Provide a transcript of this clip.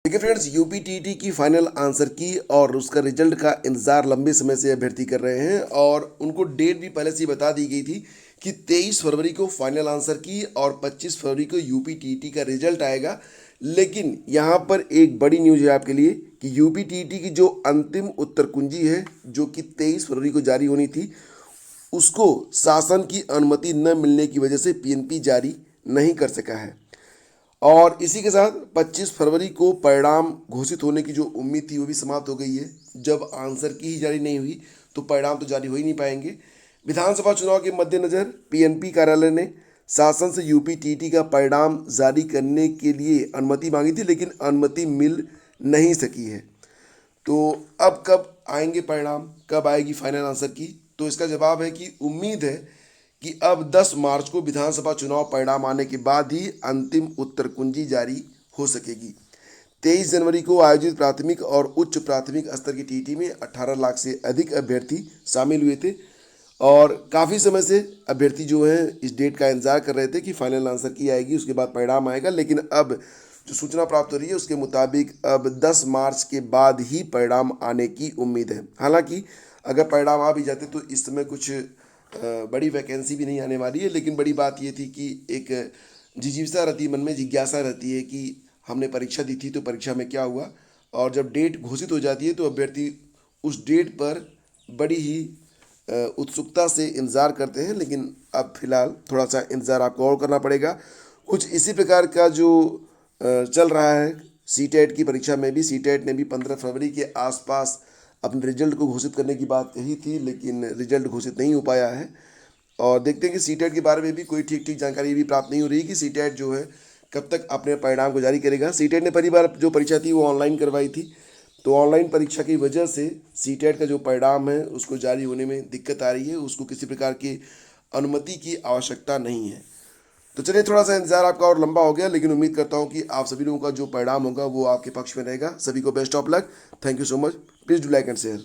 देखिए friends, UP TT की final answer की और उसका रिजल्ट का इंतजार लंबे समय से अभ्यर्थी कर रहे हैं और उनको डेट भी पहले से ही बता दी गई थी कि 23 फरवरी को फाइनल आंसर की और 25 फरवरी को यूपी टीटी का रिजल्ट आएगा। लेकिन यहाँ पर एक बड़ी न्यूज़ है आपके लिए कि यूपी टीटी की जो अंतिम उत्तर कुंजी है, जो कि 23 फरवरी को जारी होनी थी, उसको शासन की अनुमति न मिलने की वजह से पीएनपी जारी नहीं कर सका है। और इसी के साथ 25 फरवरी को परिणाम घोषित होने की जो उम्मीद थी वो भी समाप्त हो गई है। जब आंसर की ही जारी नहीं हुई तो परिणाम तो जारी हो ही नहीं पाएंगे। विधानसभा चुनाव के मद्देनज़र पीएनपी कार्यालय ने शासन से यूपी टीटी का परिणाम जारी करने के लिए अनुमति मांगी थी, लेकिन अनुमति मिल नहीं सकी है। तो अब कब आएंगे परिणाम, कब आएगी फाइनल आंसर की? तो इसका जवाब है कि उम्मीद है कि अब 10 मार्च को विधानसभा चुनाव परिणाम आने के बाद ही अंतिम उत्तर कुंजी जारी हो सकेगी। 23 जनवरी को आयोजित प्राथमिक और उच्च प्राथमिक स्तर की टीटी में 18 लाख से अधिक अभ्यर्थी शामिल हुए थे और काफ़ी समय से अभ्यर्थी जो हैं इस डेट का इंतजार कर रहे थे कि फाइनल आंसर की आएगी, उसके बाद परिणाम आएगा। लेकिन अब जो सूचना प्राप्त हो रही है उसके मुताबिक अब 10 मार्च के बाद ही परिणाम आने की उम्मीद है। हालांकि अगर परिणाम आ भी जाते तो इस समय कुछ बड़ी वैकेंसी भी नहीं आने वाली है, लेकिन बड़ी बात ये थी कि एक जिजीविसा रहती है, मन में जिज्ञासा रहती है कि हमने परीक्षा दी थी तो परीक्षा में क्या हुआ। और जब डेट घोषित हो जाती है तो अभ्यर्थी उस डेट पर बड़ी ही उत्सुकता से इंतज़ार करते हैं। लेकिन अब फिलहाल थोड़ा सा इंतज़ार आपको और करना पड़ेगा। कुछ इसी प्रकार का जो चल रहा है सीटेट की परीक्षा में भी। सीटेट ने भी 15 फरवरी के आसपास अपने रिजल्ट को घोषित करने की बात कही थी, लेकिन रिजल्ट घोषित नहीं हो पाया है। और देखते हैं कि सीटेट के बारे में भी कोई ठीक जानकारी भी प्राप्त नहीं हो रही कि सीटेट जो है कब तक अपने परिणाम को जारी करेगा। सीटेट ने पहली बार जो परीक्षा थी वो ऑनलाइन करवाई थी, तो ऑनलाइन परीक्षा की वजह से सीटेट का जो परिणाम है उसको जारी होने में दिक्कत आ रही है। उसको किसी प्रकार की अनुमति की आवश्यकता नहीं है। तो चलिए, थोड़ा सा इंतजार आपका और लंबा हो गया, लेकिन उम्मीद करता हूँ कि आप सभी लोगों का जो परिणाम होगा वो आपके पक्ष में रहेगा। सभी को best of luck. Thank you so much. Please do like and share.